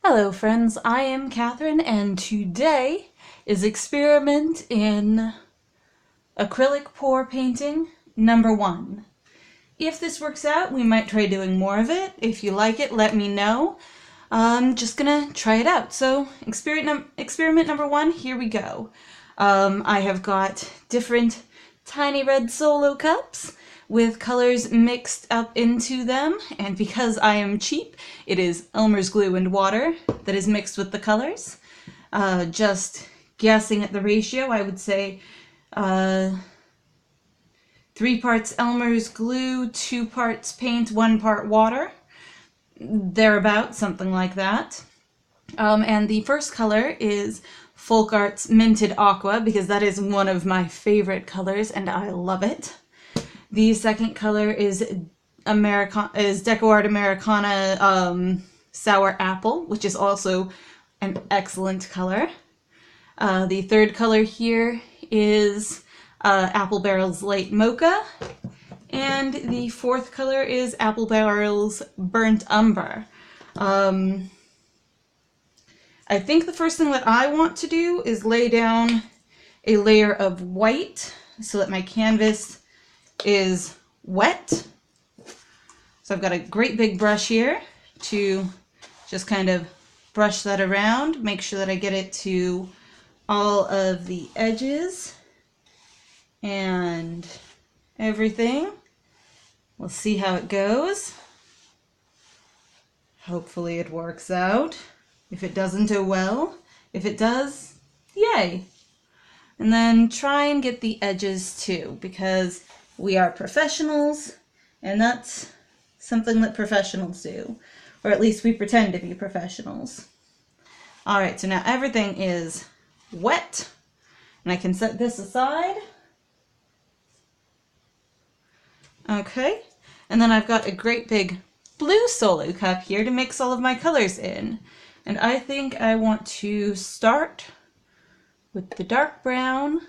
Hello friends, I am Catherine and today is experiment in acrylic pour painting number 1. If this works out, we might try doing more of it. If you like it, let me know. I'm just gonna try it out. So experiment number 1, here we go. I have got different tiny red solo cups with colors mixed up into them, and because I am cheap, it is Elmer's glue and water that is mixed with the colors. Just guessing at the ratio, I would say 3 parts Elmer's glue, 2 parts paint, 1 part water. Thereabout, something like that. And the first color is Folk Art's Minted Aqua, because that is one of my favorite colors and I love it. The second color is Deco Art Americana Sour Apple, which is also an excellent color. The third color here is Apple Barrel's Light Mocha. And the fourth color is Apple Barrel's Burnt Umber. I think the first thing that I want to do is lay down a layer of white so that my canvas is wet. So I've got a great big brush here to just kind of brush that around, make sure that I get it to all of the edges and everything. We'll see how it goes. Hopefully it works out. If it doesn't, oh well. If it does, yay. And then try and get the edges too, because we are professionals, and that's something that professionals do. Or at least we pretend to be professionals. Alright, so now everything is wet, and I can set this aside. Okay, and then I've got a great big blue solo cup here to mix all of my colors in. And I think I want to start with the dark brown,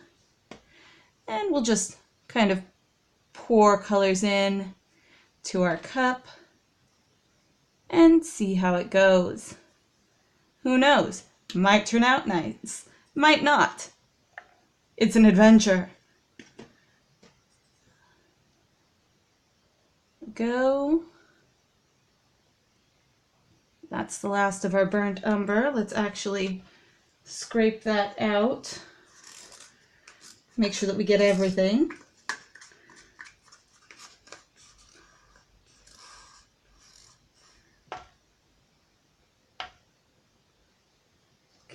and we'll just kind of pour colors in to our cup and see how it goes. Who knows? Might turn out nice, might not. It's an adventure. Go. That's the last of our burnt umber. Let's actually scrape that out. Make sure that we get everything.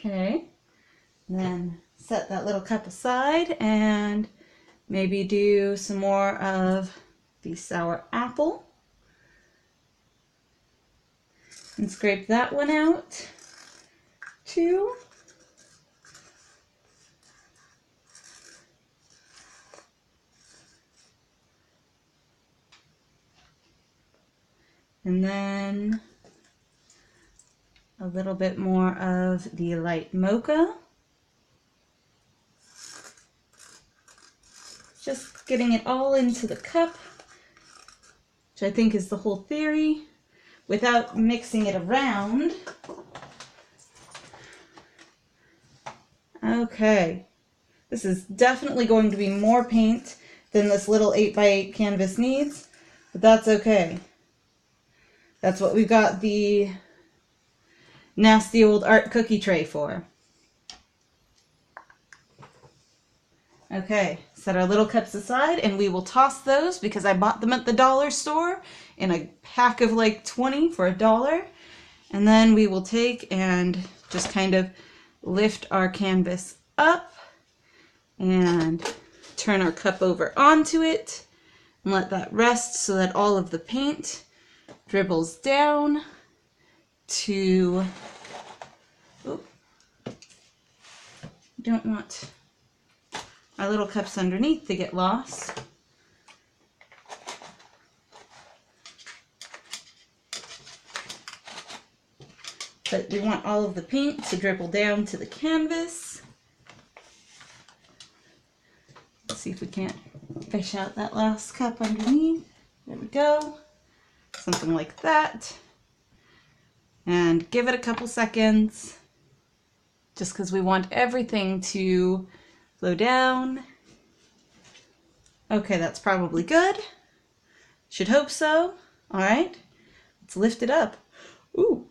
Okay, then set that little cup aside and maybe do some more of the sour apple. And scrape that one out too. And then a little bit more of the light mocha. Just getting it all into the cup, which I think is the whole theory, without mixing it around. Okay, this is definitely going to be more paint than this little 8x8 canvas needs, but that's okay. That's what we've got the nasty old art cookie tray for. Okay, set our little cups aside and we will toss those because I bought them at the dollar store in a pack of like 20 for $1. And then we will take and just kind of lift our canvas up and turn our cup over onto it and let that rest so that all of the paint dribbles down to, don't want our little cups underneath to get lost. But we want all of the paint to dribble down to the canvas. Let's see if we can't fish out that last cup underneath. There we go. Something like that. And give it a couple seconds, just because we want everything to flow down. Okay, that's probably good. Should hope so. All right, let's lift it up. Ooh.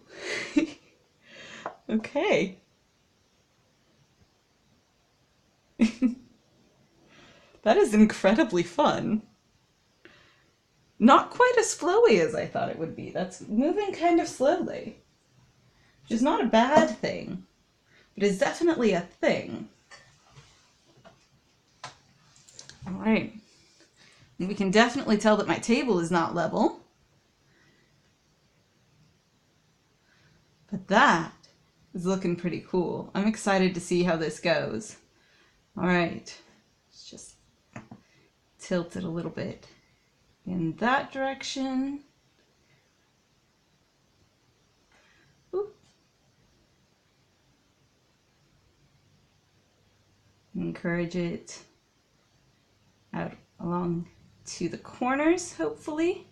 Okay. That is incredibly fun. Not quite as flowy as I thought it would be. That's moving kind of slowly, which is not a bad thing, but it's definitely a thing. All right. And we can definitely tell that my table is not level. But that is looking pretty cool. I'm excited to see how this goes. All right. Let's just tilt it a little bit in that direction. Oop. Encourage it out along to the corners, hopefully.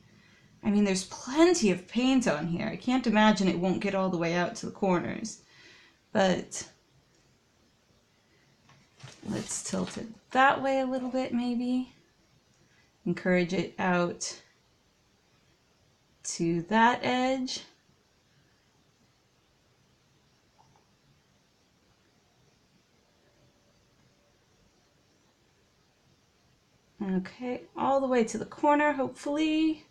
I mean, there's plenty of paint on here. I can't imagine it won't get all the way out to the corners. But let's tilt it that way a little bit, maybe. Encourage it out to that edge. Okay, all the way to the corner, hopefully.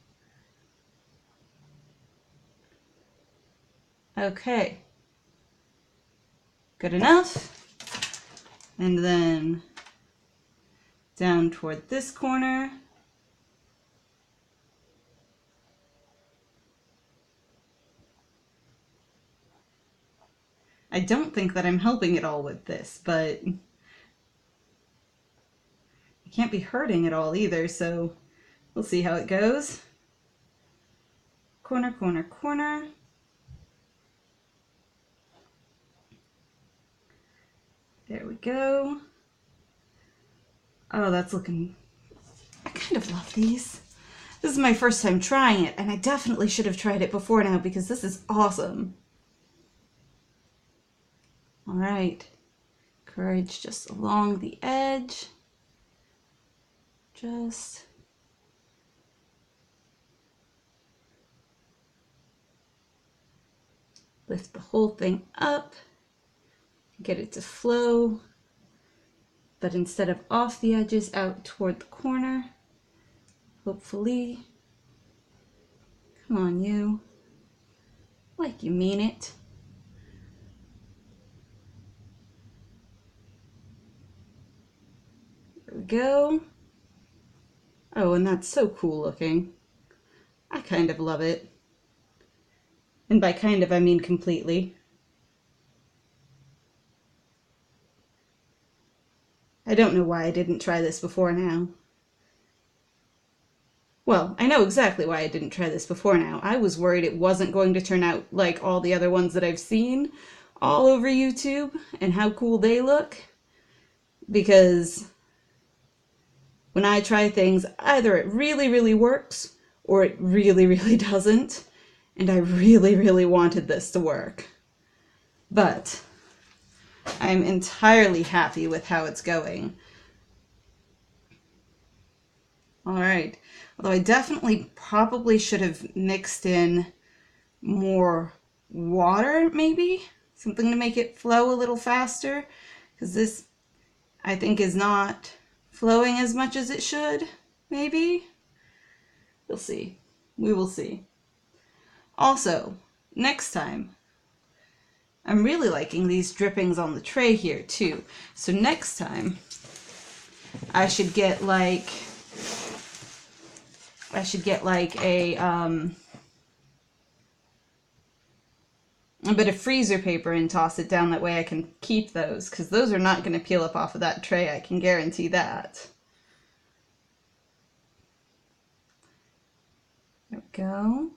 Okay, good enough. And then down toward this corner. I don't think that I'm helping at all with this, but I can't be hurting at all either, so we'll see how it goes. Corner, corner, corner. There we go. Oh, that's looking... I kind of love these. This is my first time trying it, and I definitely should have tried it before now because this is awesome. All right. Courage just along the edge. Just... lift the whole thing up. Get it to flow, but instead of off the edges, out toward the corner, hopefully. Come on, you. Like you mean it. There we go. Oh, and that's so cool looking. I kind of love it. And by kind of, I mean completely. I don't know why I didn't try this before now. Well, I know exactly why I didn't try this before now. I was worried it wasn't going to turn out like all the other ones that I've seen all over YouTube and how cool they look. Because when I try things, either it really, really works or it really, really doesn't. And I really, really wanted this to work. But I'm entirely happy with how it's going. All right. Although I definitely probably should have mixed in more water, maybe? Something to make it flow a little faster. Because this, I think, is not flowing as much as it should, maybe? We'll see. We will see. Also, next time, I'm really liking these drippings on the tray here too. So next time, I should get like a bit of freezer paper and toss it down. That way I can keep those, because those are not going to peel up off of that tray. I can guarantee that. There we go.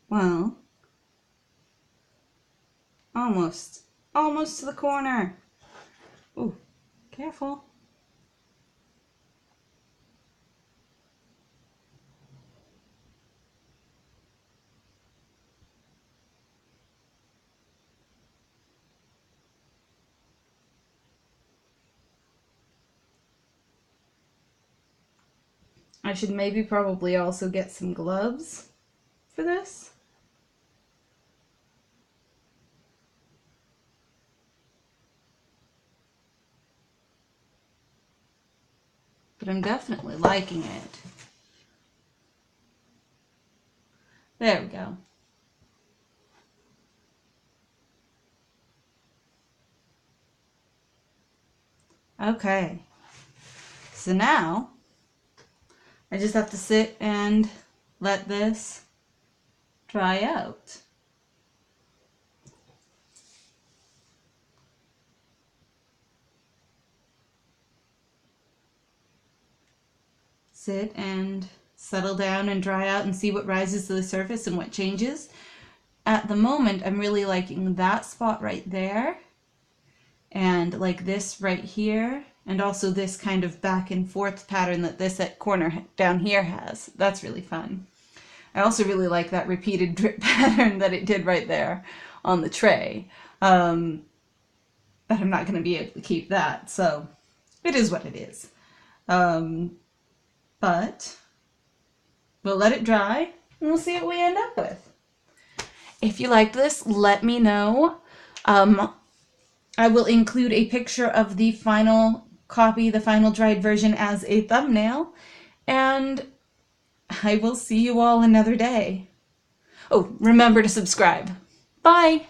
Well, almost to the corner. Ooh, careful. I should maybe probably also get some gloves for this. But I'm definitely liking it. There we go. Okay. So now I just have to sit and let this dry out. Sit and settle down and dry out and see what rises to the surface and what changes. At the moment, I'm really liking that spot right there, and like this right here, and also this kind of back and forth pattern that this corner down here has. That's really fun. I also really like that repeated drip pattern that it did right there on the tray. But I'm not going to be able to keep that, so it is what it is. But we'll let it dry and we'll see what we end up with. If you liked this, let me know. I will include a picture of the final copy, the final dried version, as a thumbnail, and I will see you all another day. Oh, remember to subscribe. Bye!